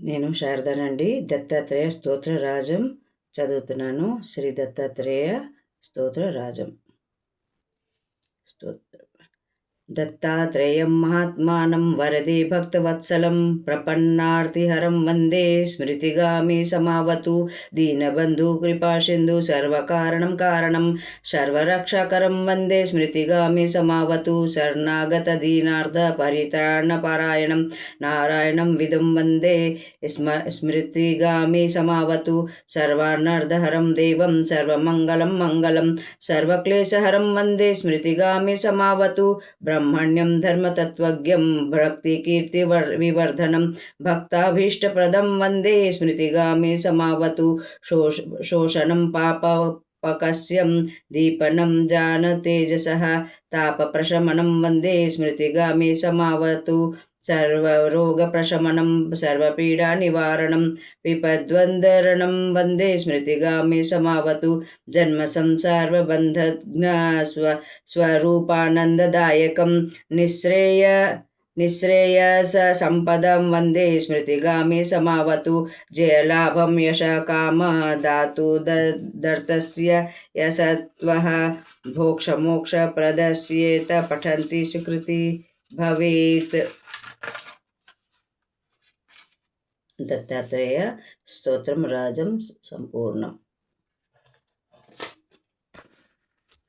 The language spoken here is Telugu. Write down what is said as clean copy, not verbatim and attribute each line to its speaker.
Speaker 1: నేను శారదానండి. దత్తాత్రేయ స్తోత్ర రాజం చదువుతున్నాను. శ్రీ దత్తాత్రేయ స్తోత్ర రాజం. స్తోత్రం. దత్తాత్రేయం మహాత్మానం వరదే భక్తవత్సలం ప్రపన్నార్తిహరం వందే స్మృతిగామి సమావతు దీనబంధు కృపాసింధు సర్వకారణం కారణం సర్వరక్షకరం వందే స్మృతిగామి సమావతు శరణాగత దీనార్థ పరిత్రాణపరాయణం నారాయణం విదుం వందే స్మృతిగామి సమావతు సర్వానర్ధహరం దేవం సర్వమంగళం మంగళం సర్వక్లేశహరం వందే స్మృతిగామి సమావతు బ్రహ్మణ్యం ధర్మతత్వజ్ఞం భక్తికీర్తి వివర్ధనం భక్తాభీష్టప్రదం వందే స్మృతిగామి సమావతు శోషణం పాపపకస్యం దీపనం జానతేజసః తాపప్రశమనం వందే స్మృతిగామి సమావతు సర్వరోగప్రశమనం సర్వపీడానివారణం విపద్వందరణం వందే స్మృతిగామి సమావతు జన్మ సంసారబంధజ్ఞ స్వరూపానందదాయకం నిశ్రేయస సంపదం వందే స్మృతిగామి సమావతు జయలాభం యశ కామ దాతు దర్తస్య యసత్వః భోక్షమోక్ష ప్రదస్యేత పఠంతి సుకృతి భవేత్. దత్తాత్రేయ స్తోత్రం రాజం సంపూర్ణం.